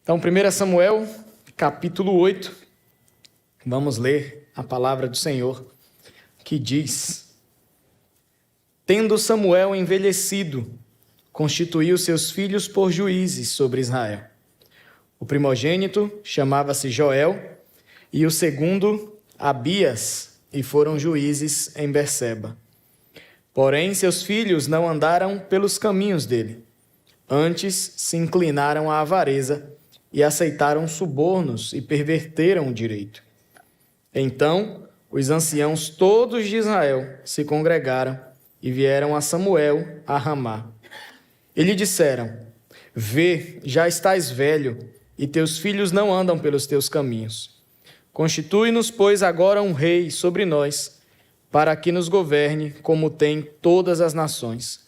Então, 1 Samuel, capítulo 8, vamos ler a palavra do Senhor, que diz: Tendo Samuel envelhecido, constituiu seus filhos por juízes sobre Israel. O primogênito chamava-se Joel, e o segundo, Abias, e foram juízes em Berseba. Porém, seus filhos não andaram pelos caminhos dele. Antes se inclinaram à avareza e aceitaram subornos e perverteram o direito. Então, os anciãos todos de Israel se congregaram e vieram a Samuel a Ramá. E lhe disseram: Vê, já estás velho, e teus filhos não andam pelos teus caminhos. Constitui-nos, pois, agora um rei sobre nós, para que nos governe como tem todas as nações.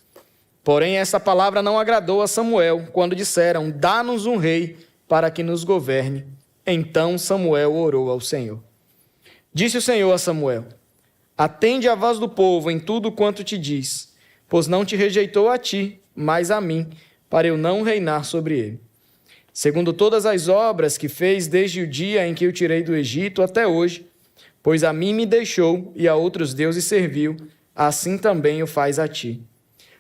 Porém, essa palavra não agradou a Samuel, quando disseram: Dá-nos um rei para que nos governe. Então Samuel orou ao Senhor. Disse o Senhor a Samuel: Atende à voz do povo em tudo quanto te diz, pois não te rejeitou a ti, mas a mim, para eu não reinar sobre ele. Segundo todas as obras que fez desde o dia em que o tirei do Egito até hoje, pois a mim me deixou e a outros deuses serviu, assim também o faz a ti.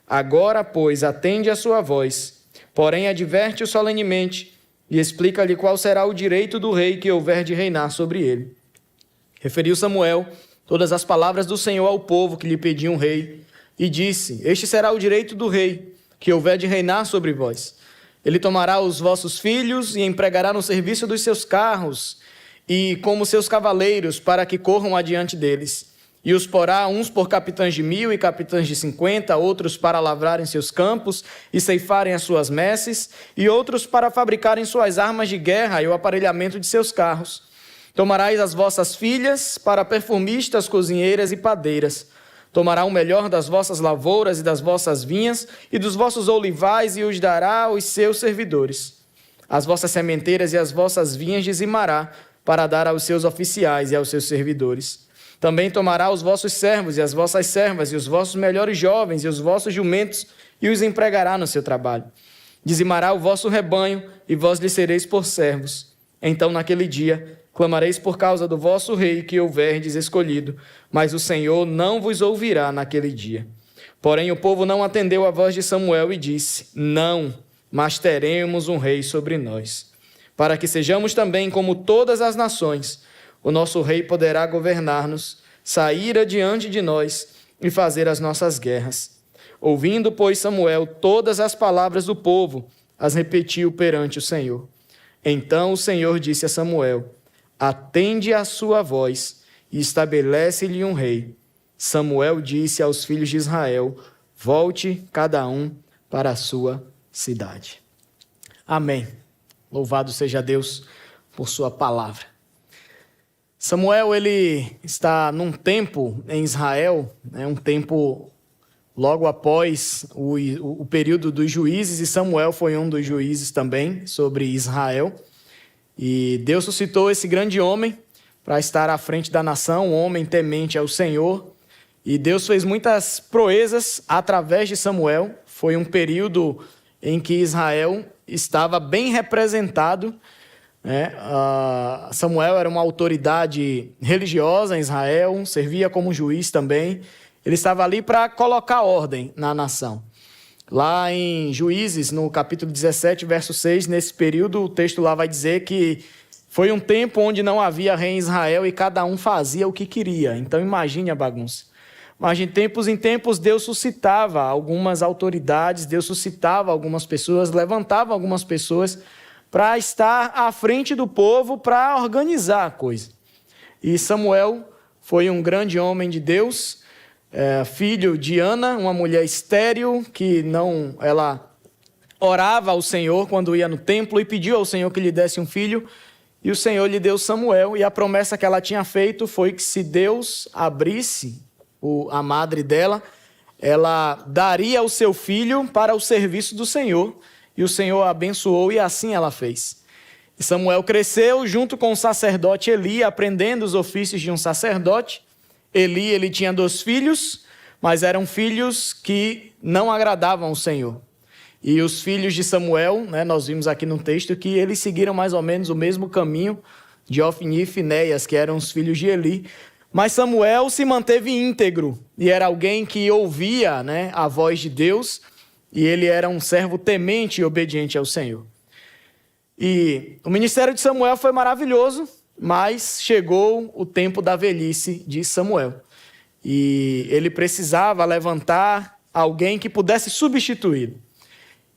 Agora, pois, atende a sua voz, porém adverte-o solenemente e explica-lhe qual será o direito do rei que houver de reinar sobre ele. Referiu Samuel todas as palavras do Senhor ao povo que lhe pediam um rei, e disse: Este será o direito do rei que houver de reinar sobre vós. Ele tomará os vossos filhos e empregará no serviço dos seus carros e como seus cavaleiros, para que corram adiante deles. E os porá uns por capitães de 1000 e capitães de 50, outros para lavrarem seus campos e ceifarem as suas messes, e outros para fabricarem suas armas de guerra e o aparelhamento de seus carros. Tomarás as vossas filhas para perfumistas, cozinheiras e padeiras. Tomará o melhor das vossas lavouras e das vossas vinhas e dos vossos olivais e os dará aos seus servidores. As vossas sementeiras e as vossas vinhas dizimará para dar aos seus oficiais e aos seus servidores. Também tomará os vossos servos e as vossas servas e os vossos melhores jovens e os vossos jumentos e os empregará no seu trabalho. Dizimará o vosso rebanho e vós lhe sereis por servos. Então, naquele dia, clamareis por causa do vosso rei que houverdes escolhido, mas o Senhor não vos ouvirá naquele dia. Porém, o povo não atendeu à voz de Samuel e disse: Não, mas teremos um rei sobre nós. Para que sejamos também como todas as nações, o nosso rei poderá governar-nos, sair adiante de nós e fazer as nossas guerras. Ouvindo, pois, Samuel todas as palavras do povo, as repetiu perante o Senhor. Então o Senhor disse a Samuel: Atende à sua voz e estabelece-lhe um rei. Samuel disse aos filhos de Israel: Volte cada um para a sua cidade. Amém. Louvado seja Deus por sua palavra. Samuel, ele está num tempo em Israel, um tempo logo após o período dos juízes, e Samuel foi um dos juízes também sobre Israel. E Deus suscitou esse grande homem para estar à frente da nação, um homem temente ao Senhor. E Deus fez muitas proezas através de Samuel. Foi um período em que Israel estava bem representado. Samuel era uma autoridade religiosa em Israel, servia como juiz também. Ele estava ali para colocar ordem na nação. Lá em Juízes, no capítulo 17, verso 6, nesse período, o texto lá vai dizer que foi um tempo onde não havia rei em Israel e cada um fazia o que queria. Então imagine a bagunça. Mas de tempos em tempos Deus suscitava algumas autoridades, Deus suscitava algumas pessoas, levantava algumas pessoas para estar à frente do povo, para organizar a coisa. E Samuel foi um grande homem de Deus, filho de Ana, uma mulher estéril, ela orava ao Senhor quando ia no templo e pediu ao Senhor que lhe desse um filho, e o Senhor lhe deu Samuel, e a promessa que ela tinha feito foi que se Deus abrisse a madre dela, ela daria o seu filho para o serviço do Senhor, e o Senhor a abençoou, e assim ela fez. E Samuel cresceu junto com o sacerdote Eli, aprendendo os ofícios de um sacerdote. Eli, ele tinha 2 filhos, mas eram filhos que não agradavam ao Senhor. E os filhos de Samuel, né, nós vimos aqui no texto que eles seguiram mais ou menos o mesmo caminho de Ofni e Finéias, que eram os filhos de Eli. Mas Samuel se manteve íntegro e era alguém que ouvia, né, a voz de Deus, e ele era um servo temente e obediente ao Senhor. E o ministério de Samuel foi maravilhoso, mas chegou o tempo da velhice de Samuel. E ele precisava levantar alguém que pudesse substituí-lo.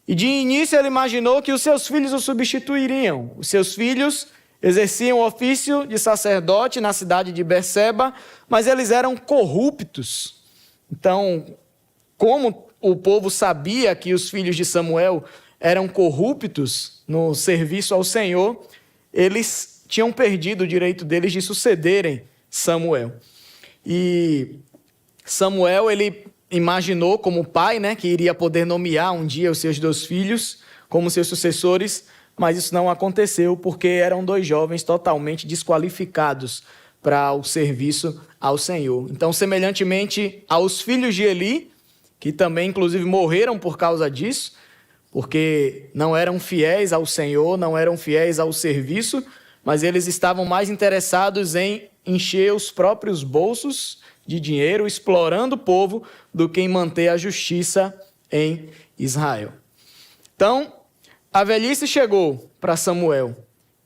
E de início ele imaginou que os seus filhos o substituiriam. Os seus filhos exerciam o ofício de sacerdote na cidade de Berseba, mas eles eram corruptos. Então, como o povo sabia que os filhos de Samuel eram corruptos no serviço ao Senhor, eles tinham perdido o direito deles de sucederem Samuel. E Samuel, ele imaginou como pai, né, que iria poder nomear um dia os seus 2 filhos como seus sucessores, mas isso não aconteceu porque eram 2 jovens totalmente desqualificados para o serviço ao Senhor. Então, semelhantemente aos filhos de Eli, que também inclusive morreram por causa disso, porque não eram fiéis ao Senhor, não eram fiéis ao serviço, mas eles estavam mais interessados em encher os próprios bolsos de dinheiro, explorando o povo, do que em manter a justiça em Israel. Então, a velhice chegou para Samuel,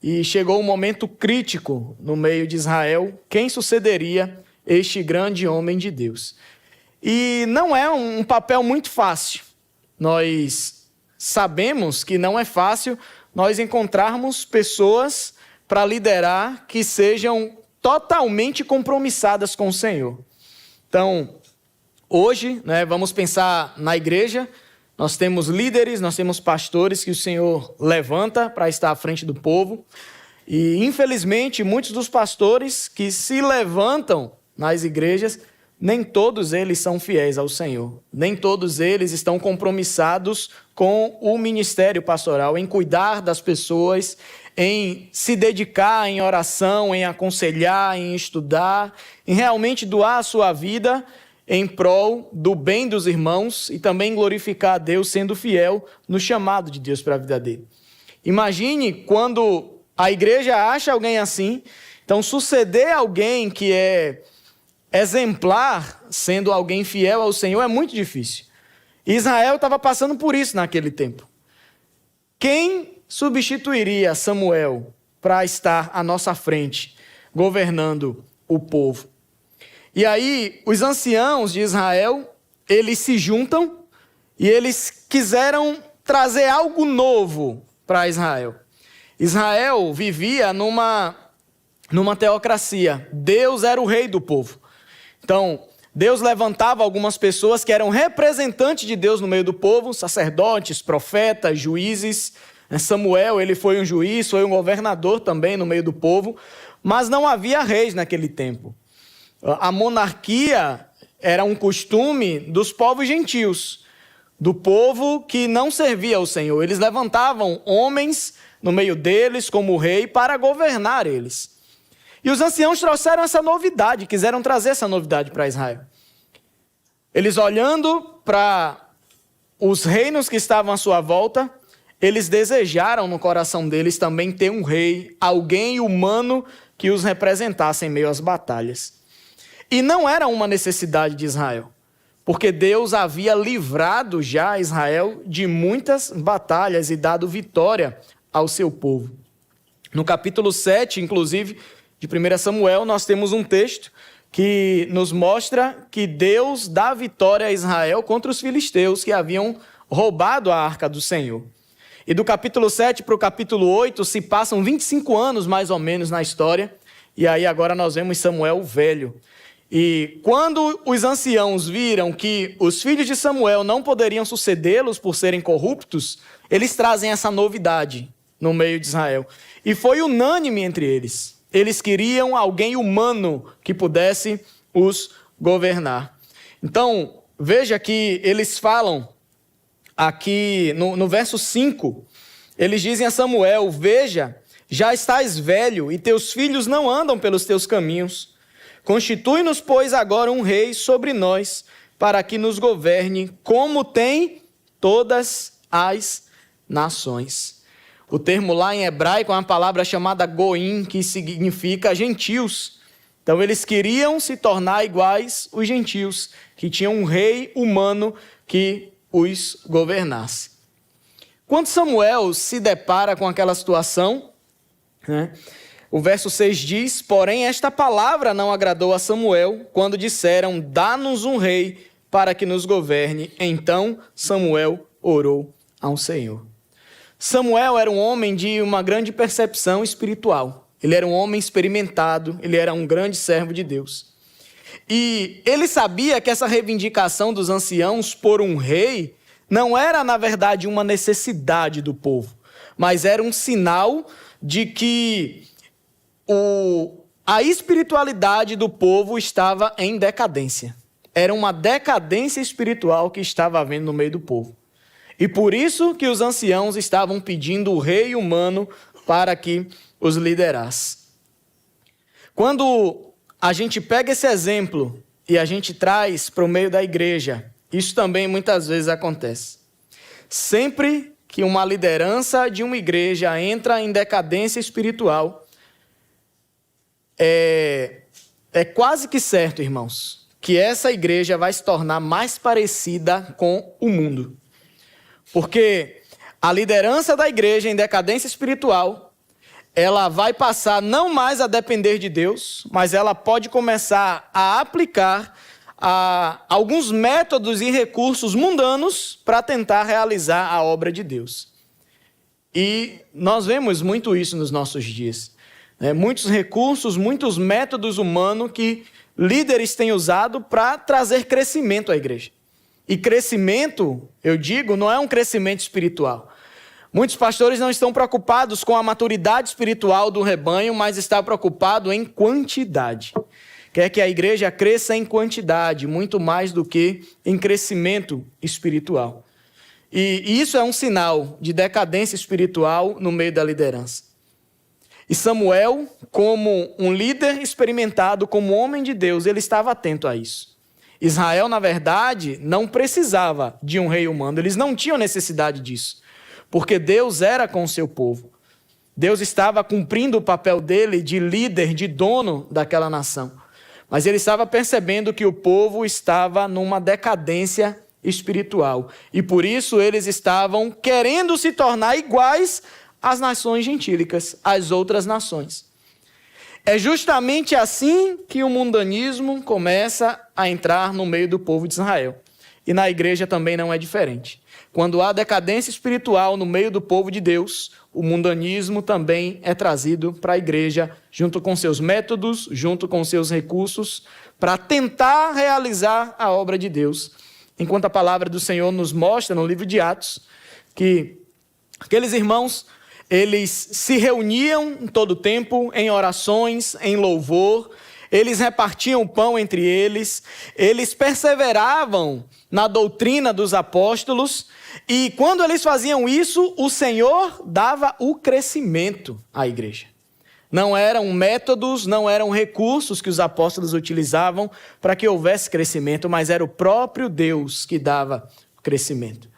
e chegou um momento crítico no meio de Israel, quem sucederia este grande homem de Deus. E não é um papel muito fácil. Nós sabemos que não é fácil nós encontrarmos pessoas para liderar que sejam totalmente compromissadas com o Senhor. Então, hoje, né, vamos pensar na igreja, nós temos líderes, nós temos pastores que o Senhor levanta para estar à frente do povo. E, infelizmente, muitos dos pastores que se levantam nas igrejas, nem todos eles são fiéis ao Senhor. Nem todos eles estão compromissados com o ministério pastoral, em cuidar das pessoas, em se dedicar em oração, em aconselhar, em estudar, em realmente doar a sua vida em prol do bem dos irmãos e também glorificar a Deus sendo fiel no chamado de Deus para a vida dele. Imagine quando a igreja acha alguém assim, então suceder alguém que é exemplar, sendo alguém fiel ao Senhor, é muito difícil. Israel estava passando por isso naquele tempo. Quem substituiria Samuel para estar à nossa frente, governando o povo? E aí, os anciãos de Israel, eles se juntam e eles quiseram trazer algo novo para Israel. Israel vivia numa teocracia. Deus era o rei do povo. Então, Deus levantava algumas pessoas que eram representantes de Deus no meio do povo, sacerdotes, profetas, juízes. Samuel, ele foi um juiz, foi um governador também no meio do povo, mas não havia reis naquele tempo. A monarquia era um costume dos povos gentios, do povo que não servia ao Senhor. Eles levantavam homens no meio deles como rei para governar eles. E os anciãos trouxeram essa novidade, quiseram trazer essa novidade para Israel. Eles olhando para os reinos que estavam à sua volta, eles desejaram no coração deles também ter um rei, alguém humano que os representasse em meio às batalhas. E não era uma necessidade de Israel, porque Deus havia livrado já Israel de muitas batalhas e dado vitória ao seu povo. No capítulo 7, inclusive, de 1 Samuel, nós temos um texto que nos mostra que Deus dá vitória a Israel contra os filisteus que haviam roubado a arca do Senhor. E do capítulo 7 para o capítulo 8 se passam 25 anos mais ou menos na história, e aí agora nós vemos Samuel velho. E quando os anciãos viram que os filhos de Samuel não poderiam sucedê-los por serem corruptos, eles trazem essa novidade no meio de Israel. E foi unânime entre eles. Eles queriam alguém humano que pudesse os governar. Então, veja que eles falam aqui no verso 5, eles dizem a Samuel: veja, já estás velho e teus filhos não andam pelos teus caminhos. Constitui-nos, pois, agora um rei sobre nós, para que nos governe, como tem todas as nações. O termo lá em hebraico é uma palavra chamada goim, que significa gentios. Então eles queriam se tornar iguais os gentios, que tinham um rei humano que os governasse. Quando Samuel se depara com aquela situação, né, o verso 6 diz: porém esta palavra não agradou a Samuel, quando disseram: dá-nos um rei para que nos governe. Então Samuel orou ao Senhor. Samuel era um homem de uma grande percepção espiritual. Ele era um homem experimentado, ele era um grande servo de Deus. E ele sabia que essa reivindicação dos anciãos por um rei não era, na verdade, uma necessidade do povo, mas era um sinal de que a espiritualidade do povo estava em decadência. Era uma decadência espiritual que estava havendo no meio do povo. E por isso que os anciãos estavam pedindo o rei humano para que os liderasse. Quando a gente pega esse exemplo e a gente traz para o meio da igreja, isso também muitas vezes acontece. Sempre que uma liderança de uma igreja entra em decadência espiritual, é quase que certo, irmãos, que essa igreja vai se tornar mais parecida com o mundo. Porque a liderança da igreja em decadência espiritual, ela vai passar não mais a depender de Deus, mas ela pode começar a aplicar alguns métodos e recursos mundanos para tentar realizar a obra de Deus. E nós vemos muito isso nos nossos dias. Muitos recursos, muitos métodos humanos que líderes têm usado para trazer crescimento à igreja. E crescimento, eu digo, não é um crescimento espiritual. Muitos pastores não estão preocupados com a maturidade espiritual do rebanho, mas estão preocupados em quantidade. Quer que a igreja cresça em quantidade, muito mais do que em crescimento espiritual. E isso é um sinal de decadência espiritual no meio da liderança. E Samuel, como um líder experimentado, como homem de Deus, ele estava atento a isso. Israel, na verdade, não precisava de um rei humano, eles não tinham necessidade disso, porque Deus era com o seu povo. Deus estava cumprindo o papel dele de líder, de dono daquela nação. Mas ele estava percebendo que o povo estava numa decadência espiritual. E por isso eles estavam querendo se tornar iguais às nações gentílicas, às outras nações. É justamente assim que o mundanismo começa a entrar no meio do povo de Israel. E na igreja também não é diferente. Quando há decadência espiritual no meio do povo de Deus, o mundanismo também é trazido para a igreja, junto com seus métodos, junto com seus recursos, para tentar realizar a obra de Deus. Enquanto a palavra do Senhor nos mostra no livro de Atos, que aqueles irmãos, eles se reuniam em todo o tempo, em orações, em louvor, eles repartiam o pão entre eles, eles perseveravam na doutrina dos apóstolos, e quando eles faziam isso, o Senhor dava o crescimento à igreja. Não eram métodos, não eram recursos que os apóstolos utilizavam para que houvesse crescimento, mas era o próprio Deus que dava o crescimento.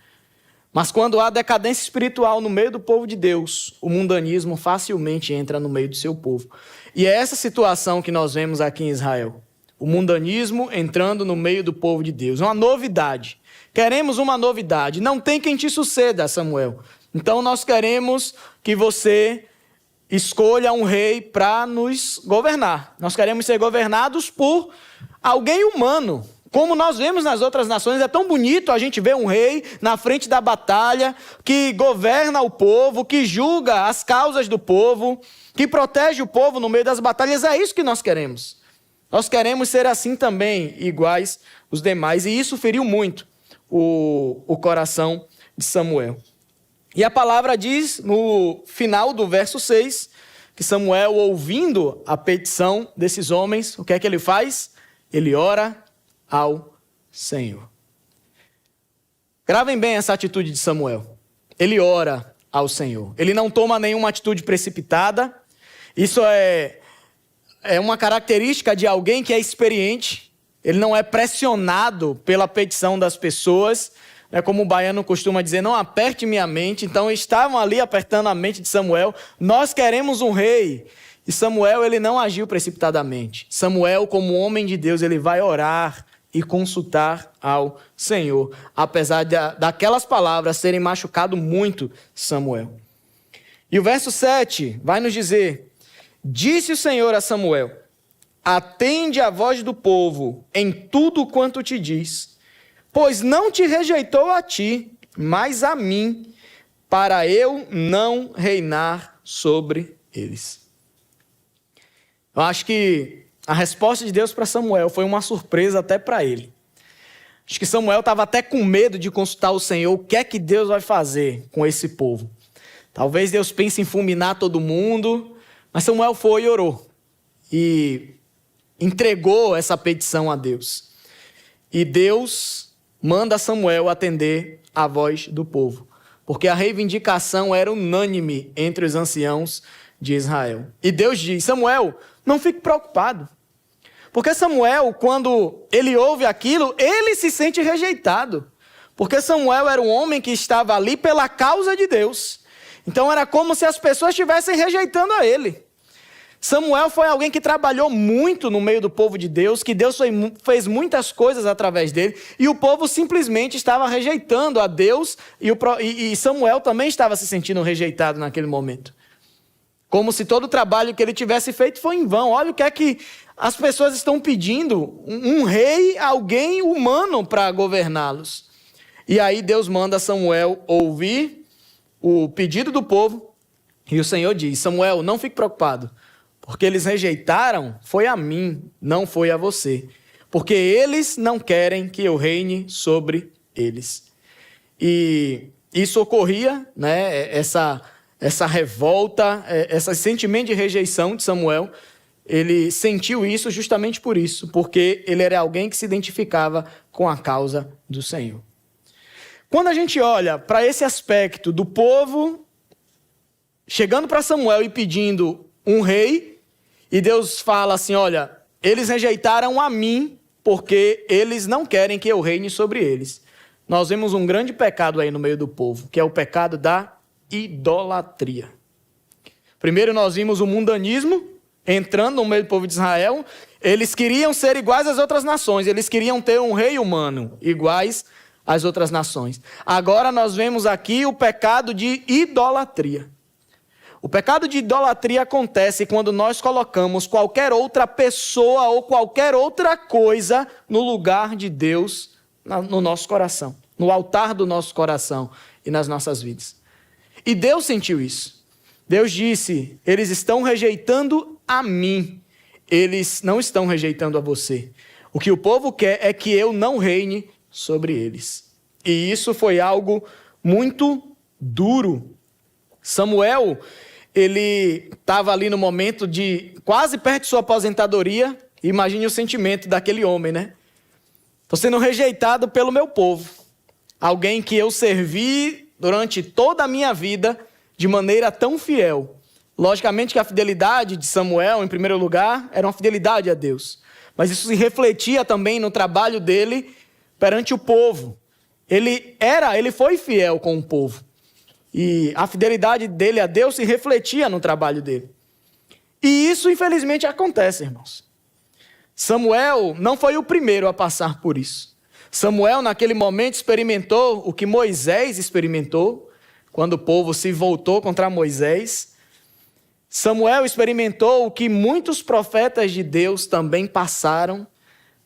Mas quando há decadência espiritual no meio do povo de Deus, o mundanismo facilmente entra no meio do seu povo. E é essa situação que nós vemos aqui em Israel. O mundanismo entrando no meio do povo de Deus. Uma novidade. Queremos uma novidade. Não tem quem te suceda, Samuel. Então nós queremos que você escolha um rei para nos governar. Nós queremos ser governados por alguém humano. Como nós vemos nas outras nações, é tão bonito a gente ver um rei na frente da batalha, que governa o povo, que julga as causas do povo, que protege o povo no meio das batalhas. É isso que nós queremos. Nós queremos ser assim também, iguais os demais. E isso feriu muito o coração de Samuel. E a palavra diz no final do verso 6, que Samuel, ouvindo a petição desses homens, o que é que ele faz? Ele ora ao Senhor. Gravem bem essa atitude de Samuel. Ele ora ao Senhor. Ele não toma nenhuma atitude precipitada. Isso é uma característica de alguém que é experiente. Ele não é pressionado pela petição das pessoas. Como o baiano costuma dizer, não aperte minha mente. Então estavam ali apertando a mente de Samuel. Nós queremos um rei. E Samuel, ele não agiu precipitadamente. Samuel, como homem de Deus, ele vai orar e consultar ao Senhor, apesar daquelas palavras terem machucado muito Samuel. E o verso 7 vai nos dizer: disse o Senhor a Samuel: atende a voz do povo em tudo quanto te diz, pois não te rejeitou a ti, mas a mim, para eu não reinar sobre eles. Eu acho que a resposta de Deus para Samuel foi uma surpresa até para ele. Acho que Samuel estava até com medo de consultar o Senhor, o que é que Deus vai fazer com esse povo. Talvez Deus pense em fulminar todo mundo, mas Samuel foi e orou. E entregou essa petição a Deus. E Deus manda Samuel atender a voz do povo, porque a reivindicação era unânime entre os anciãos de Israel. E Deus diz: Samuel, não fique preocupado. Porque Samuel, quando ele ouve aquilo, ele se sente rejeitado. Porque Samuel era um homem que estava ali pela causa de Deus. Então era como se as pessoas estivessem rejeitando a ele. Samuel foi alguém que trabalhou muito no meio do povo de Deus, que Deus fez muitas coisas através dele, e o povo simplesmente estava rejeitando a Deus, e Samuel também estava se sentindo rejeitado naquele momento. Como se todo o trabalho que ele tivesse feito foi em vão. Olha o que é que as pessoas estão pedindo: um rei, alguém humano para governá-los. E aí Deus manda Samuel ouvir o pedido do povo, e o Senhor diz: Samuel, não fique preocupado, porque eles rejeitaram, foi a mim, não foi a você. Porque eles não querem que eu reine sobre eles. E isso ocorria, né, essa revolta, esse sentimento de rejeição de Samuel, ele sentiu isso justamente por isso, porque ele era alguém que se identificava com a causa do Senhor. Quando a gente olha para esse aspecto do povo chegando para Samuel e pedindo um rei, e Deus fala assim: olha, eles rejeitaram a mim porque eles não querem que eu reine sobre eles. Nós vemos um grande pecado aí no meio do povo, que é o pecado da idolatria. Primeiro nós vimos o mundanismo entrando no meio do povo de Israel. Eles queriam ser iguais às outras nações, eles queriam ter um rei humano iguais às outras nações. Agora nós vemos aqui o pecado de idolatria. O pecado de idolatria acontece quando nós colocamos qualquer outra pessoa ou qualquer outra coisa no lugar de Deus no nosso coração, no altar do nosso coração e nas nossas vidas. E Deus sentiu isso. Deus disse: eles estão rejeitando a mim, eles não estão rejeitando a você. O que o povo quer é que eu não reine sobre eles. E isso foi algo muito duro. Samuel, ele estava ali no momento de quase perto de sua aposentadoria. Imagine o sentimento daquele homem, né? Estou sendo rejeitado pelo meu povo. Alguém que eu servi durante toda a minha vida de maneira tão fiel. Logicamente que a fidelidade de Samuel, em primeiro lugar, era uma fidelidade a Deus. Mas isso se refletia também no trabalho dele perante o povo. Ele foi fiel com o povo. E a fidelidade dele a Deus se refletia no trabalho dele. E isso, infelizmente, acontece, irmãos. Samuel não foi o primeiro a passar por isso. Samuel, naquele momento, experimentou o que Moisés experimentou, quando o povo se voltou contra Moisés. Samuel experimentou o que muitos profetas de Deus também passaram,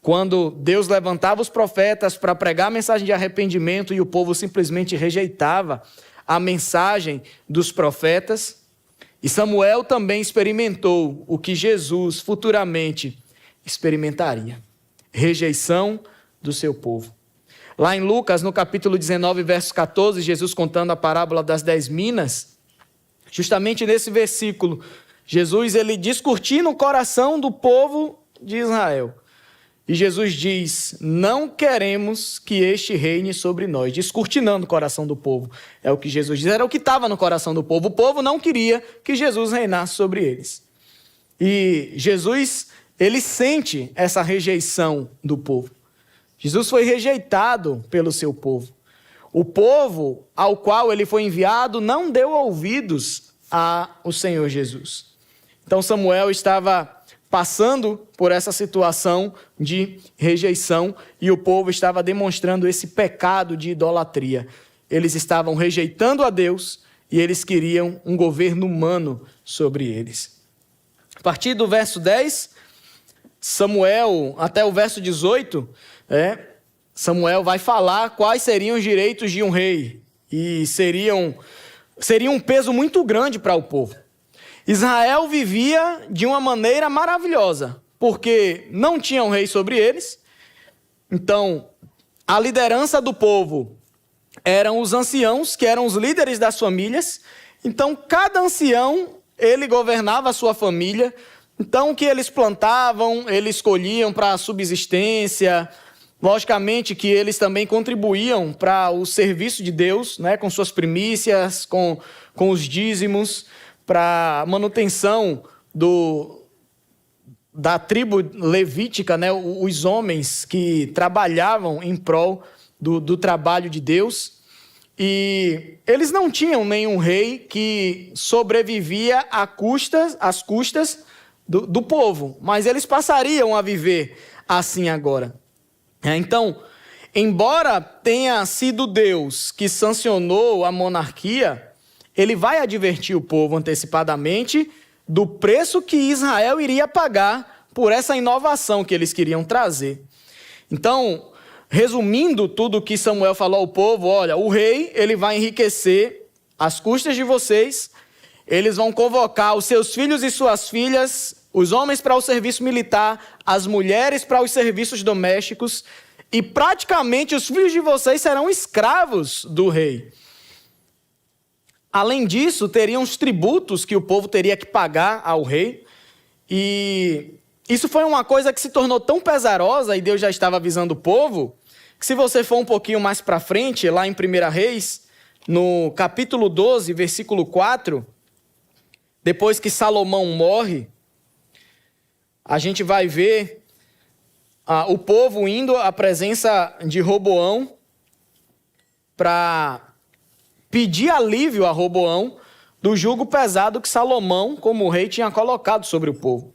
quando Deus levantava os profetas para pregar a mensagem de arrependimento e o povo simplesmente rejeitava a mensagem dos profetas. E Samuel também experimentou o que Jesus futuramente experimentaria: rejeição do seu povo. Lá em Lucas, no capítulo 19, verso 14, Jesus contando a parábola das 10 minas, justamente nesse versículo, Jesus ele discutia no coração do povo de Israel. E Jesus diz: não queremos que este reine sobre nós. Descortinando o coração do povo. É o que Jesus diz, era o que estava no coração do povo. O povo não queria que Jesus reinasse sobre eles. E Jesus, ele sente essa rejeição do povo. Jesus foi rejeitado pelo seu povo. O povo ao qual ele foi enviado não deu ouvidos ao Senhor Jesus. Então Samuel estava passando por essa situação de rejeição e o povo estava demonstrando esse pecado de idolatria. Eles estavam rejeitando a Deus e eles queriam um governo humano sobre eles. A partir do verso 10, Samuel, até o verso 18, Samuel vai falar quais seriam os direitos de um rei e seriam um peso muito grande para o povo. Israel vivia de uma maneira maravilhosa, porque não tinha um rei sobre eles. Então, a liderança do povo eram os anciãos, que eram os líderes das famílias. Então, cada ancião, ele governava a sua família. Então, o que eles plantavam, eles colhiam para a subsistência. Logicamente que eles também contribuíam para o serviço de Deus, né, com suas primícias, com os dízimos, para a manutenção da tribo levítica, né, os homens que trabalhavam em prol do trabalho de Deus. E eles não tinham nenhum rei que sobrevivia às custas do povo, mas eles passariam a viver assim agora. Então, embora tenha sido Deus que sancionou a monarquia, ele vai advertir o povo antecipadamente do preço que Israel iria pagar por essa inovação que eles queriam trazer. Então, resumindo tudo o que Samuel falou ao povo, olha, o rei ele vai enriquecer às custas de vocês, eles vão convocar os seus filhos e suas filhas, os homens para o serviço militar, as mulheres para os serviços domésticos, e praticamente os filhos de vocês serão escravos do rei. Além disso, teriam os tributos que o povo teria que pagar ao rei. E isso foi uma coisa que se tornou tão pesarosa, e Deus já estava avisando o povo, que se você for um pouquinho mais para frente, lá em 1 Reis, no capítulo 12, versículo 4, depois que Salomão morre, a gente vai ver o povo indo à presença de Roboão para pedir alívio a Roboão do jugo pesado que Salomão, como rei, tinha colocado sobre o povo.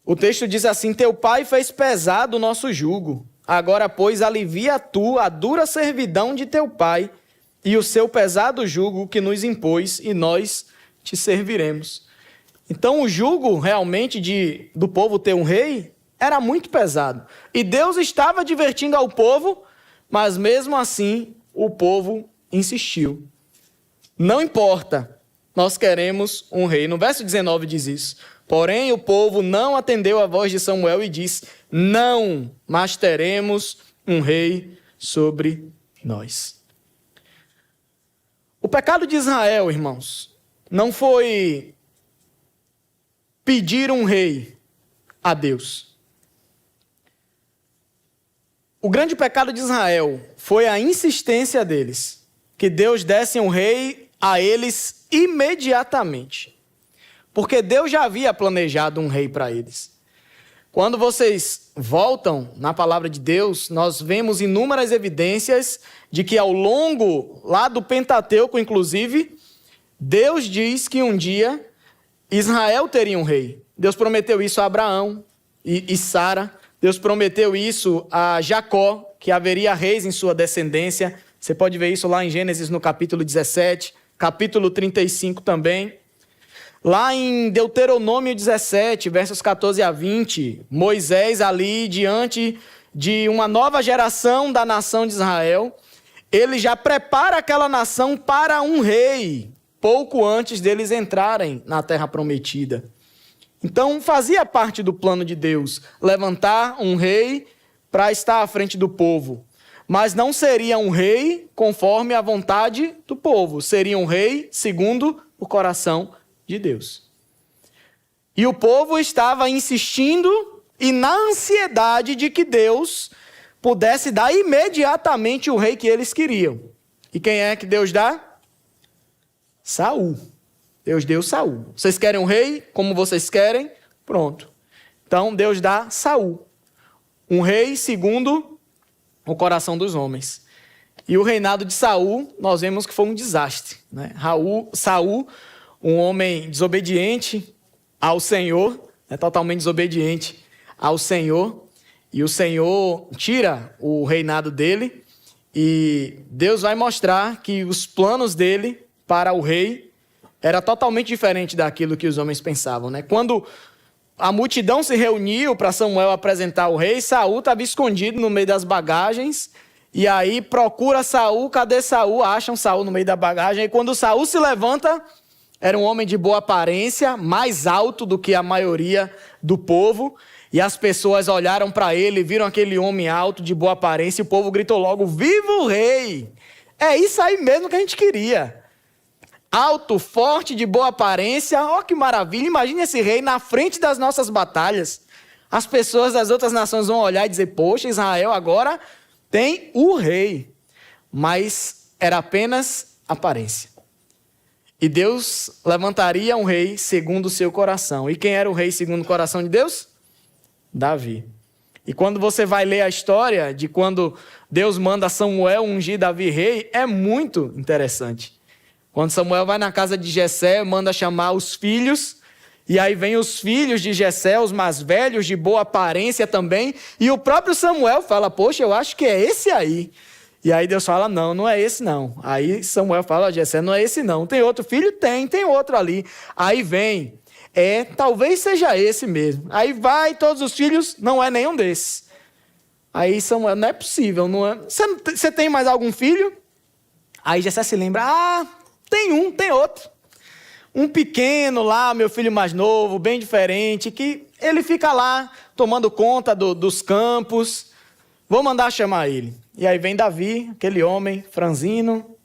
O texto diz assim: teu pai fez pesado o nosso jugo, agora, pois, alivia tu a dura servidão de teu pai e o seu pesado jugo que nos impôs, e nós te serviremos. Então, o jugo realmente do povo ter um rei era muito pesado. E Deus estava advertindo ao povo, mas mesmo assim o povo insistiu. Não importa, nós queremos um rei. No verso 19 diz isso. Porém, o povo não atendeu a voz de Samuel e disse: não, mas teremos um rei sobre nós. O pecado de Israel, irmãos, não foi pedir um rei a Deus. O grande pecado de Israel foi a insistência deles que Deus desse um rei a eles imediatamente. Porque Deus já havia planejado um rei para eles. Quando vocês voltam na palavra de Deus, nós vemos inúmeras evidências de que ao longo, lá do Pentateuco inclusive, Deus diz que um dia Israel teria um rei. Deus prometeu isso a Abraão e Sara. Deus prometeu isso a Jacó, que haveria reis em sua descendência. Você pode ver isso lá em Gênesis no capítulo 17, capítulo 35 também. Lá em Deuteronômio 17, versos 14 a 20, Moisés ali diante de uma nova geração da nação de Israel, ele já prepara aquela nação para um rei, pouco antes deles entrarem na terra prometida. Então fazia parte do plano de Deus levantar um rei para estar à frente do povo. Mas não seria um rei conforme a vontade do povo. Seria um rei segundo o coração de Deus. E o povo estava insistindo e na ansiedade de que Deus pudesse dar imediatamente o rei que eles queriam. E quem é que Deus dá? Saul. Deus deu Saul. Vocês querem um rei como vocês querem? Pronto. Então Deus dá Saul. Um rei segundo o coração dos homens. E o reinado de Saul, nós vemos que foi um desastre, né? Saul, um homem desobediente ao Senhor, totalmente desobediente ao Senhor, e o Senhor tira o reinado dele, e Deus vai mostrar que os planos dele para o rei era totalmente diferente daquilo que os homens pensavam, né? Quando a multidão se reuniu para Samuel apresentar o rei, Saul estava escondido no meio das bagagens, e aí procura Saul, cadê Saul? Acham Saul no meio da bagagem, e quando Saul se levanta, era um homem de boa aparência, mais alto do que a maioria do povo, e as pessoas olharam para ele, viram aquele homem alto, de boa aparência, e o povo gritou logo, viva o rei! É isso aí mesmo que a gente queria. Alto, forte, de boa aparência, ó que maravilha, imagine esse rei na frente das nossas batalhas. As pessoas das outras nações vão olhar e dizer, poxa, Israel agora tem o rei. Mas era apenas aparência. E Deus levantaria um rei segundo o seu coração. E quem era o rei segundo o coração de Deus? Davi. E quando você vai ler a história de quando Deus manda Samuel ungir Davi rei, é muito interessante. Quando Samuel vai na casa de Jessé, manda chamar os filhos, e aí vem os filhos de Jessé, os mais velhos, de boa aparência também, e o próprio Samuel fala, poxa, eu acho que é esse aí. E aí Deus fala, não, não é esse não. Aí Samuel fala, Jessé, não é esse não. Tem outro filho? Tem outro ali. Aí vem, talvez seja esse mesmo. Aí vai, todos os filhos, não é nenhum desses. Aí Samuel, não é possível, não é. Você tem mais algum filho? Aí Jessé se lembra, tem outro. Um pequeno lá, meu filho mais novo, bem diferente, que ele fica lá tomando conta dos campos. Vou mandar chamar ele. E aí vem Davi, aquele homem franzino,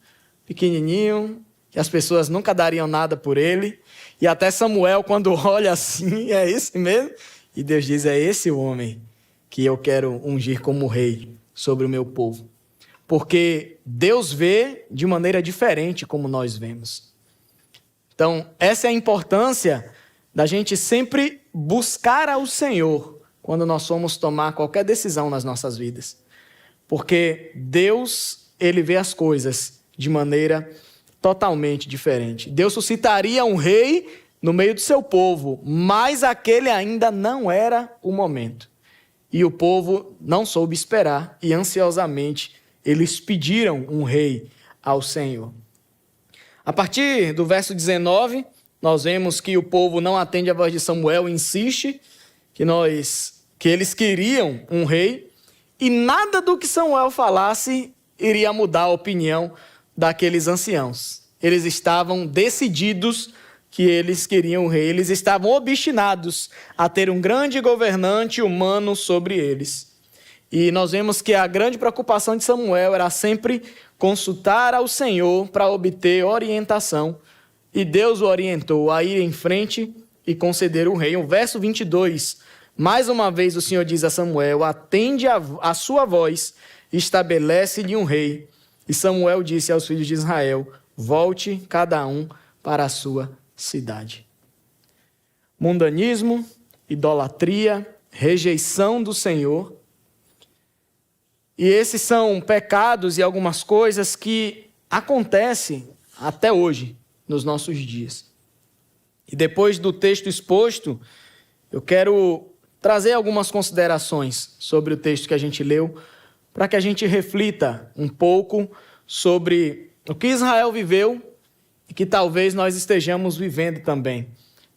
pequenininho, que as pessoas nunca dariam nada por ele. E até Samuel, quando olha assim, é esse mesmo? E Deus diz, é esse o homem que eu quero ungir como rei sobre o meu povo. Porque Deus vê de maneira diferente como nós vemos. Então, essa é a importância da gente sempre buscar ao Senhor quando nós formos tomar qualquer decisão nas nossas vidas. Porque Deus, ele vê as coisas de maneira totalmente diferente. Deus suscitaria um rei no meio do seu povo, mas aquele ainda não era o momento. E o povo não soube esperar e ansiosamente eles pediram um rei ao Senhor. A partir do verso 19, nós vemos que o povo não atende a voz de Samuel e insiste que eles queriam um rei, e nada do que Samuel falasse iria mudar a opinião daqueles anciãos. Eles estavam decididos que eles queriam um rei, eles estavam obstinados a ter um grande governante humano sobre eles. E nós vemos que a grande preocupação de Samuel era sempre consultar ao Senhor para obter orientação. E Deus o orientou a ir em frente e conceder o rei. O verso 22, mais uma vez o Senhor diz a Samuel, atende a sua voz, estabelece-lhe um rei. E Samuel disse aos filhos de Israel, volte cada um para a sua cidade. Mundanismo, idolatria, rejeição do Senhor. E esses são pecados e algumas coisas que acontecem até hoje, nos nossos dias. E depois do texto exposto, eu quero trazer algumas considerações sobre o texto que a gente leu, para que a gente reflita um pouco sobre o que Israel viveu e que talvez nós estejamos vivendo também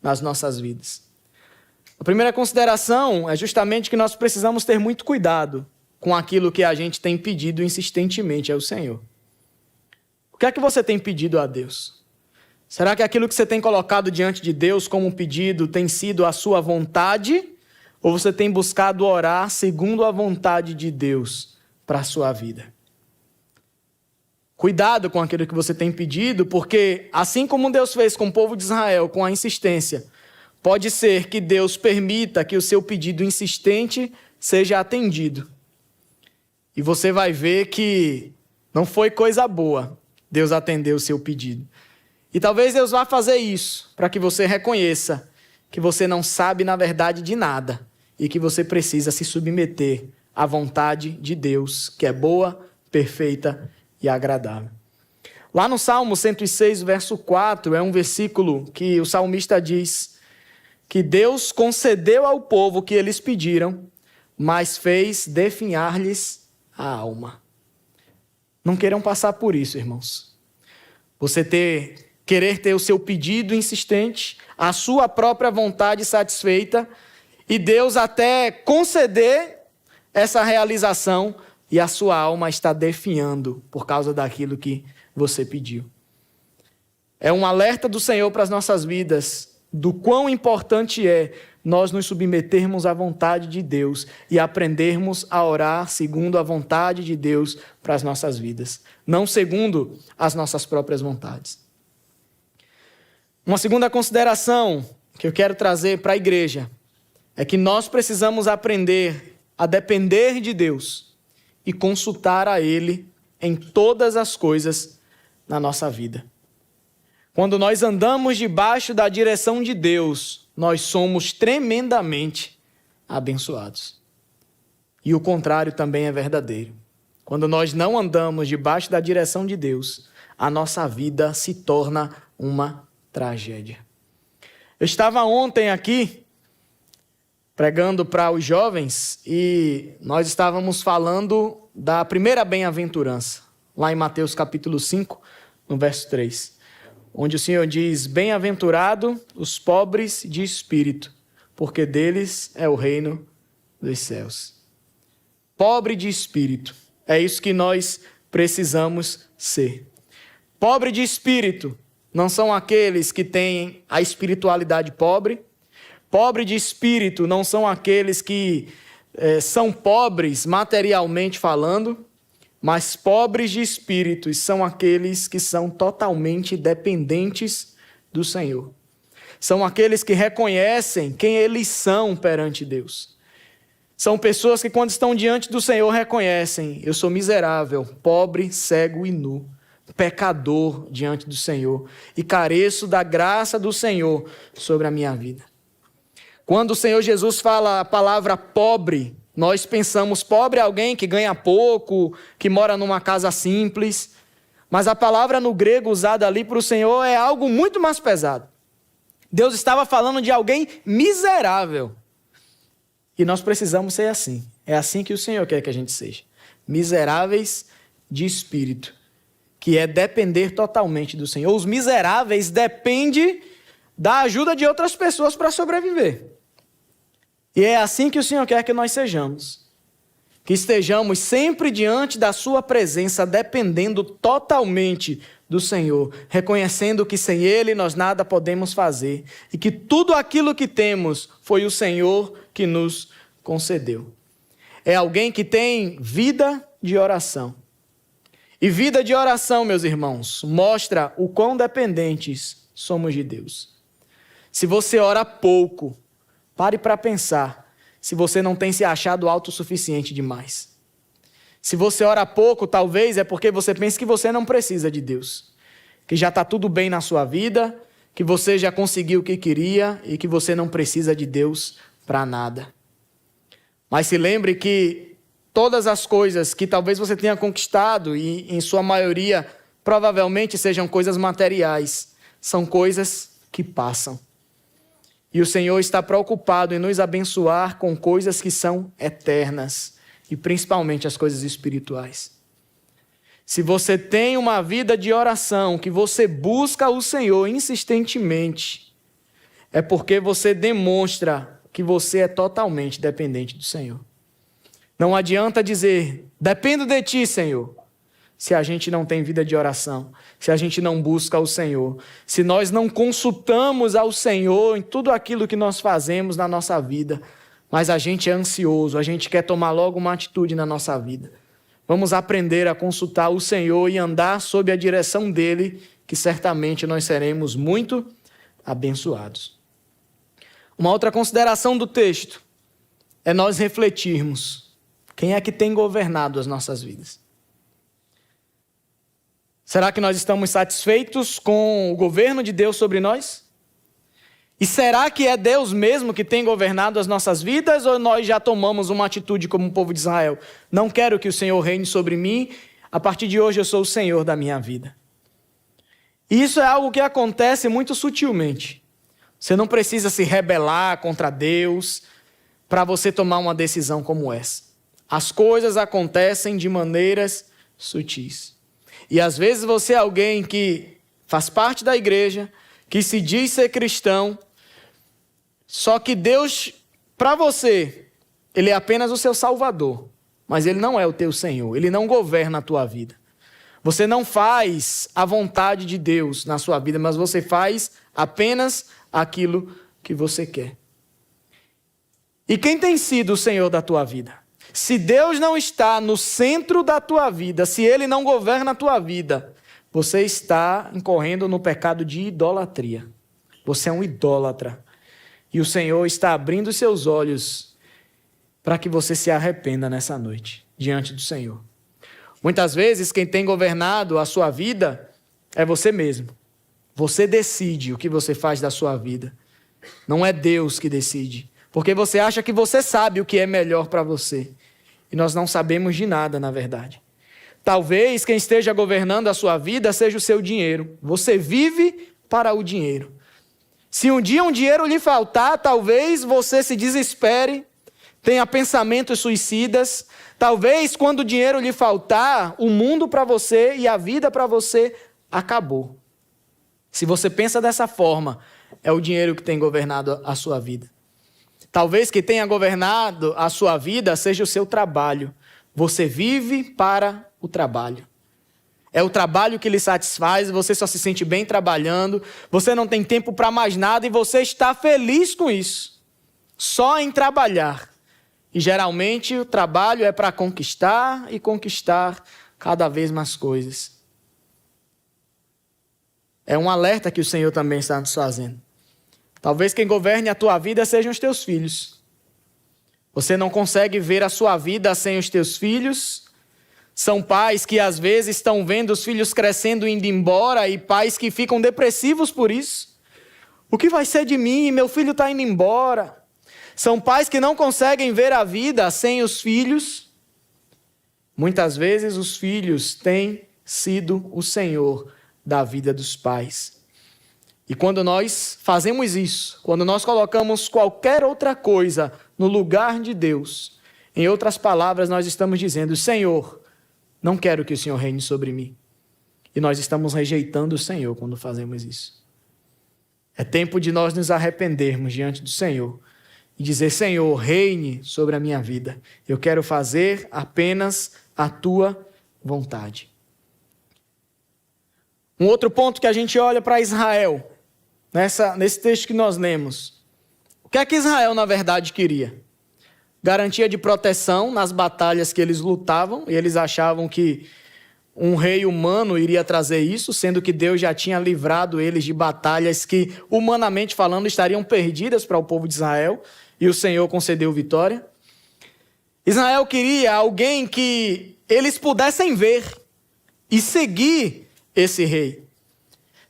nas nossas vidas. A primeira consideração é justamente que nós precisamos ter muito cuidado com aquilo que a gente tem pedido insistentemente ao Senhor. O que é que você tem pedido a Deus? Será que aquilo que você tem colocado diante de Deus como um pedido tem sido a sua vontade? Ou você tem buscado orar segundo a vontade de Deus para a sua vida? Cuidado com aquilo que você tem pedido, porque assim como Deus fez com o povo de Israel, com a insistência, pode ser que Deus permita que o seu pedido insistente seja atendido. E você vai ver que não foi coisa boa Deus atender o seu pedido. E talvez Deus vá fazer isso para que você reconheça que você não sabe na verdade de nada e que você precisa se submeter à vontade de Deus, que é boa, perfeita e agradável. Lá no Salmo 106, verso 4, é um versículo que o salmista diz que Deus concedeu ao povo o que eles pediram, mas fez definhar-lhes a alma. Não queiram passar por isso, irmãos. Você querer ter o seu pedido insistente, a sua própria vontade satisfeita, e Deus até conceder essa realização, e a sua alma está definhando por causa daquilo que você pediu. É um alerta do Senhor para as nossas vidas, do quão importante é nós nos submetermos à vontade de Deus e aprendermos a orar segundo a vontade de Deus para as nossas vidas, não segundo as nossas próprias vontades. Uma segunda consideração que eu quero trazer para a igreja é que nós precisamos aprender a depender de Deus e consultar a Ele em todas as coisas na nossa vida. Quando nós andamos debaixo da direção de Deus, nós somos tremendamente abençoados. E o contrário também é verdadeiro. Quando nós não andamos debaixo da direção de Deus, a nossa vida se torna uma tragédia. Eu estava ontem aqui pregando para os jovens e nós estávamos falando da primeira bem-aventurança, lá em Mateus capítulo 5, no verso 3. Onde o Senhor diz: bem-aventurado os pobres de espírito, porque deles é o reino dos céus. Pobre de espírito, é isso que nós precisamos ser. Pobre de espírito não são aqueles que têm a espiritualidade pobre. Pobre de espírito não são aqueles que são pobres materialmente falando. Mas pobres de espírito são aqueles que são totalmente dependentes do Senhor. São aqueles que reconhecem quem eles são perante Deus. São pessoas que, quando estão diante do Senhor, reconhecem: eu sou miserável, pobre, cego e nu, pecador diante do Senhor, e careço da graça do Senhor sobre a minha vida. Quando o Senhor Jesus fala a palavra pobre, nós pensamos pobre é alguém que ganha pouco, que mora numa casa simples. Mas a palavra no grego usada ali para o Senhor é algo muito mais pesado. Deus estava falando de alguém miserável. E nós precisamos ser assim. É assim que o Senhor quer que a gente seja. Miseráveis de espírito, que é depender totalmente do Senhor. Os miseráveis dependem da ajuda de outras pessoas para sobreviver. E é assim que o Senhor quer que nós sejamos. Que estejamos sempre diante da sua presença, dependendo totalmente do Senhor, reconhecendo que sem Ele nós nada podemos fazer e que tudo aquilo que temos foi o Senhor que nos concedeu. É alguém que tem vida de oração. E vida de oração, meus irmãos, mostra o quão dependentes somos de Deus. Se você ora pouco, pare para pensar se você não tem se achado autossuficiente demais. Se você ora pouco, talvez é porque você pensa que você não precisa de Deus. Que já está tudo bem na sua vida, que você já conseguiu o que queria e que você não precisa de Deus para nada. Mas se lembre que todas as coisas que talvez você tenha conquistado, e em sua maioria provavelmente sejam coisas materiais, são coisas que passam. E o Senhor está preocupado em nos abençoar com coisas que são eternas, e principalmente as coisas espirituais. Se você tem uma vida de oração, que você busca o Senhor insistentemente, é porque você demonstra que você é totalmente dependente do Senhor. Não adianta dizer: dependo de ti, Senhor, se a gente não tem vida de oração, se a gente não busca o Senhor, se nós não consultamos ao Senhor em tudo aquilo que nós fazemos na nossa vida, mas a gente é ansioso, a gente quer tomar logo uma atitude na nossa vida. Vamos aprender a consultar o Senhor e andar sob a direção dEle, que certamente nós seremos muito abençoados. Uma outra consideração do texto é nós refletirmos: quem é que tem governado as nossas vidas? Será que nós estamos satisfeitos com o governo de Deus sobre nós? E será que é Deus mesmo que tem governado as nossas vidas, ou nós já tomamos uma atitude como o povo de Israel? Não quero que o Senhor reine sobre mim, a partir de hoje eu sou o Senhor da minha vida. E isso é algo que acontece muito sutilmente. Você não precisa se rebelar contra Deus para você tomar uma decisão como essa. As coisas acontecem de maneiras sutis. E às vezes você é alguém que faz parte da igreja, que se diz ser cristão, só que Deus, para você, Ele é apenas o seu Salvador, mas Ele não é o teu Senhor, Ele não governa a tua vida. Você não faz a vontade de Deus na sua vida, mas você faz apenas aquilo que você quer. E quem tem sido o Senhor da tua vida? Se Deus não está no centro da tua vida, se Ele não governa a tua vida, você está incorrendo no pecado de idolatria. Você é um idólatra. E o Senhor está abrindo os seus olhos para que você se arrependa nessa noite, diante do Senhor. Muitas vezes, quem tem governado a sua vida é você mesmo. Você decide o que você faz da sua vida. Não é Deus que decide. Porque você acha que você sabe o que é melhor para você. E nós não sabemos de nada, na verdade. Talvez quem esteja governando a sua vida seja o seu dinheiro. Você vive para o dinheiro. Se um dia um dinheiro lhe faltar, talvez você se desespere, tenha pensamentos suicidas. Talvez quando o dinheiro lhe faltar, o mundo para você e a vida para você acabou. Se você pensa dessa forma, é o dinheiro que tem governado a sua vida. Talvez que tenha governado a sua vida seja o seu trabalho. Você vive para o trabalho. É o trabalho que lhe satisfaz, você só se sente bem trabalhando, você não tem tempo para mais nada e você está feliz com isso. Só em trabalhar. E geralmente o trabalho é para conquistar e conquistar cada vez mais coisas. É um alerta que o Senhor também está nos fazendo. Talvez quem governe a tua vida sejam os teus filhos. Você não consegue ver a sua vida sem os teus filhos. São pais que às vezes estão vendo os filhos crescendo e indo embora e pais que ficam depressivos por isso. O que vai ser de mim? Meu filho está indo embora. São pais que não conseguem ver a vida sem os filhos. Muitas vezes os filhos têm sido o Senhor da vida dos pais. E quando nós fazemos isso, quando nós colocamos qualquer outra coisa no lugar de Deus, em outras palavras, nós estamos dizendo: Senhor, não quero que o Senhor reine sobre mim. E nós estamos rejeitando o Senhor quando fazemos isso. É tempo de nós nos arrependermos diante do Senhor e dizer: Senhor, reine sobre a minha vida. Eu quero fazer apenas a tua vontade. Um outro ponto que a gente olha para Israel, nesse texto que nós lemos. O que é que Israel, na verdade, queria? Garantia de proteção nas batalhas que eles lutavam, e eles achavam que um rei humano iria trazer isso, sendo que Deus já tinha livrado eles de batalhas que, humanamente falando, estariam perdidas para o povo de Israel, e o Senhor concedeu vitória. Israel queria alguém que eles pudessem ver e seguir esse rei.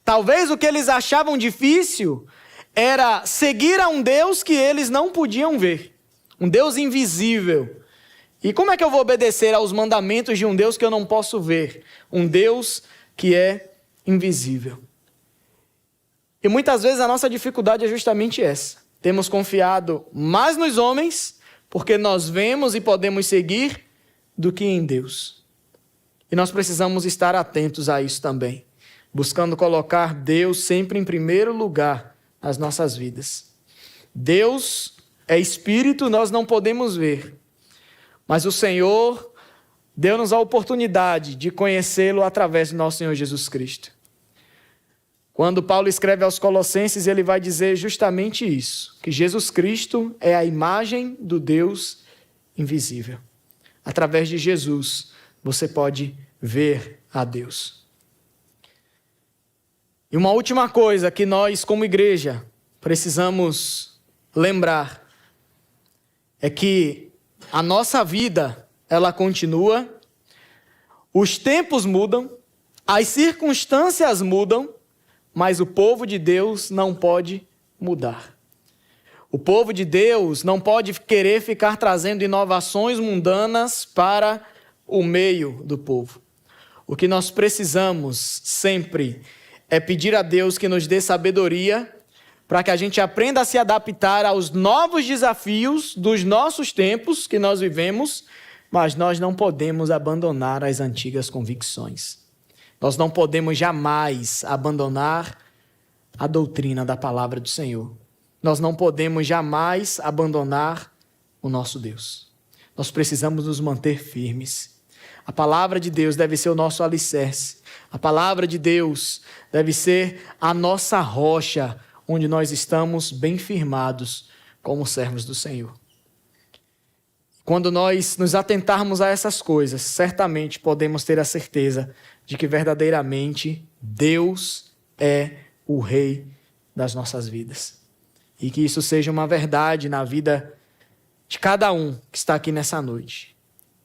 Talvez o que eles achavam difícil era seguir a um Deus que eles não podiam ver. Um Deus invisível. E como é que eu vou obedecer aos mandamentos de um Deus que eu não posso ver? Um Deus que é invisível. E muitas vezes a nossa dificuldade é justamente essa. Temos confiado mais nos homens, porque nós vemos e podemos seguir, do que em Deus. E nós precisamos estar atentos a isso também, buscando colocar Deus sempre em primeiro lugar nas nossas vidas. Deus é espírito, nós não podemos ver. Mas o Senhor deu-nos a oportunidade de conhecê-lo através do nosso Senhor Jesus Cristo. Quando Paulo escreve aos Colossenses, ele vai dizer justamente isso, que Jesus Cristo é a imagem do Deus invisível. Através de Jesus, você pode ver a Deus. E uma última coisa que nós, como igreja, precisamos lembrar é que a nossa vida, ela continua, os tempos mudam, as circunstâncias mudam, mas o povo de Deus não pode mudar. O povo de Deus não pode querer ficar trazendo inovações mundanas para o meio do povo. O que nós precisamos sempre é pedir a Deus que nos dê sabedoria para que a gente aprenda a se adaptar aos novos desafios dos nossos tempos que nós vivemos, mas nós não podemos abandonar as antigas convicções. Nós não podemos jamais abandonar a doutrina da palavra do Senhor. Nós não podemos jamais abandonar o nosso Deus. Nós precisamos nos manter firmes. A palavra de Deus deve ser o nosso alicerce. A palavra de Deus deve ser a nossa rocha, onde nós estamos bem firmados como servos do Senhor. Quando nós nos atentarmos a essas coisas, certamente podemos ter a certeza de que verdadeiramente Deus é o Rei das nossas vidas. E que isso seja uma verdade na vida de cada um que está aqui nessa noite.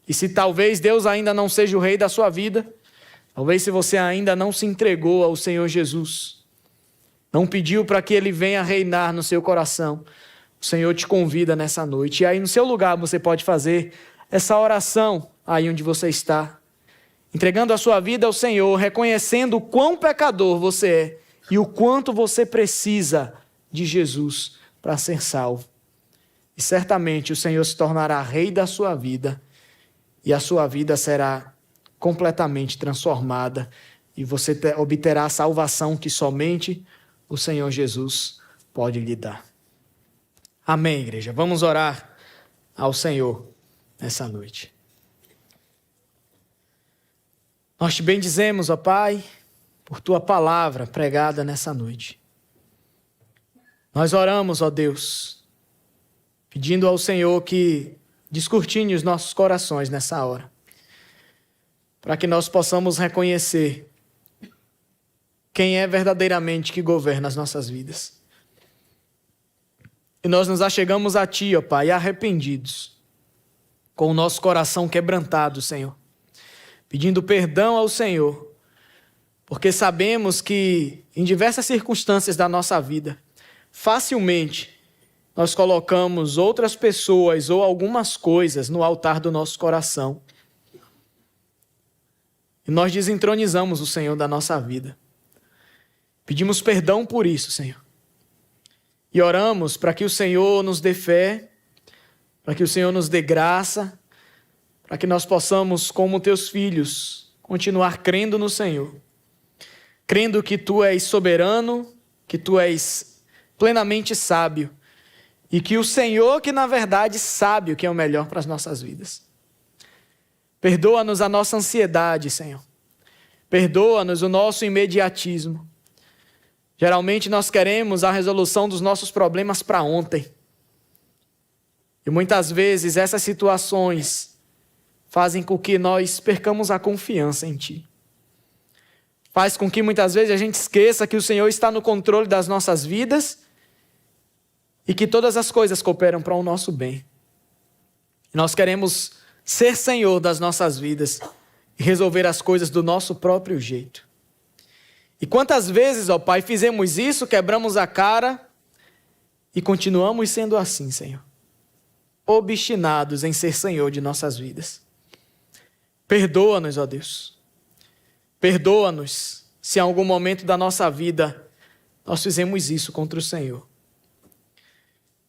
E se talvez Deus ainda não seja o Rei da sua vida, talvez se você ainda não se entregou ao Senhor Jesus, não pediu para que Ele venha reinar no seu coração, o Senhor te convida nessa noite. E aí no seu lugar você pode fazer essa oração aí onde você está, entregando a sua vida ao Senhor, reconhecendo o quão pecador você é e o quanto você precisa de Jesus para ser salvo. E certamente o Senhor se tornará Rei da sua vida e a sua vida será completamente transformada e você obterá a salvação que somente o Senhor Jesus pode lhe dar. Amém, igreja. Vamos orar ao Senhor nessa noite. Nós te bendizemos, ó Pai, por tua palavra pregada nessa noite. Nós oramos, ó Deus, pedindo ao Senhor que descortine os nossos corações nessa hora, para que nós possamos reconhecer quem é verdadeiramente que governa as nossas vidas. E nós nos achegamos a Ti, ó Pai, arrependidos, com o nosso coração quebrantado, Senhor, pedindo perdão ao Senhor, porque sabemos que em diversas circunstâncias da nossa vida, facilmente nós colocamos outras pessoas ou algumas coisas no altar do nosso coração. E nós desentronizamos o Senhor da nossa vida. Pedimos perdão por isso, Senhor. E oramos para que o Senhor nos dê fé, para que o Senhor nos dê graça, para que nós possamos, como teus filhos, continuar crendo no Senhor. Crendo que Tu és soberano, que Tu és plenamente sábio, e que o Senhor que na verdade sabe o que é o melhor para as nossas vidas. Perdoa-nos a nossa ansiedade, Senhor. Perdoa-nos o nosso imediatismo. Geralmente nós queremos a resolução dos nossos problemas para ontem. E muitas vezes essas situações fazem com que nós percamos a confiança em Ti. Faz com que muitas vezes a gente esqueça que o Senhor está no controle das nossas vidas e que todas as coisas cooperam para o nosso bem. Nós queremos ser Senhor das nossas vidas e resolver as coisas do nosso próprio jeito. E quantas vezes, ó Pai, fizemos isso, quebramos a cara e continuamos sendo assim, Senhor. Obstinados em ser Senhor de nossas vidas. Perdoa-nos, ó Deus. Perdoa-nos se em algum momento da nossa vida nós fizemos isso contra o Senhor.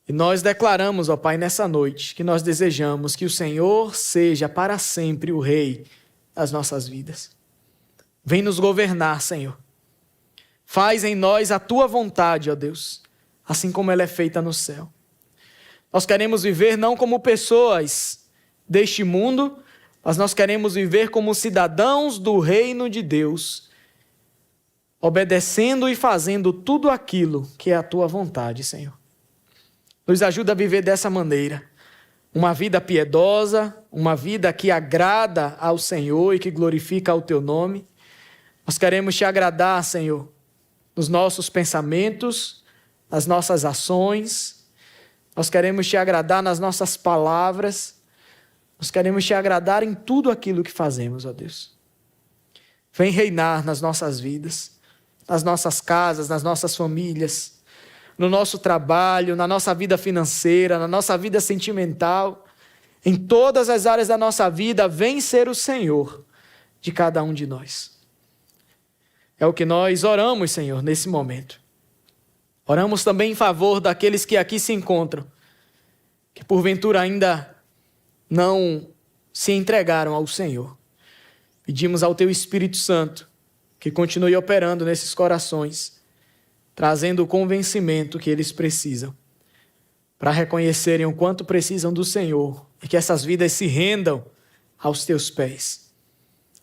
E nós declaramos, ó Pai, nessa noite, que nós desejamos que o Senhor seja para sempre o Rei das nossas vidas. Vem nos governar, Senhor. Faz em nós a Tua vontade, ó Deus, assim como ela é feita no céu. Nós queremos viver não como pessoas deste mundo, mas nós queremos viver como cidadãos do reino de Deus, obedecendo e fazendo tudo aquilo que é a Tua vontade, Senhor. Nos ajuda a viver dessa maneira, uma vida piedosa, uma vida que agrada ao Senhor e que glorifica o Teu nome. Nós queremos Te agradar, Senhor, nos nossos pensamentos, nas nossas ações. Nós queremos Te agradar nas nossas palavras. Nós queremos Te agradar em tudo aquilo que fazemos, ó Deus. Vem reinar nas nossas vidas, nas nossas casas, nas nossas famílias, no nosso trabalho, na nossa vida financeira, na nossa vida sentimental. Em todas as áreas da nossa vida, vem ser o Senhor. de cada um de nós. É o que nós oramos, Senhor, nesse momento. Oramos também em favor daqueles que aqui se encontram, que porventura ainda não se entregaram ao Senhor. Pedimos ao Teu Espírito Santo que continue operando nesses corações, trazendo o convencimento que eles precisam, para reconhecerem o quanto precisam do Senhor e que essas vidas se rendam aos Teus pés.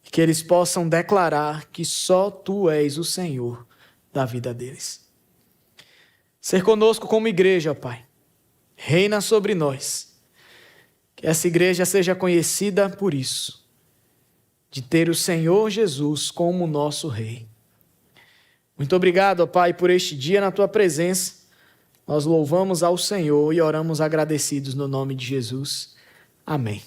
E que eles possam declarar que só Tu és o Senhor da vida deles. Ser conosco como igreja, Pai. Reina sobre nós. Que essa igreja seja conhecida por isso, de ter o Senhor Jesus como nosso Rei. Muito obrigado, ó Pai, por este dia na Tua presença. Nós louvamos ao Senhor e oramos agradecidos no nome de Jesus. Amém.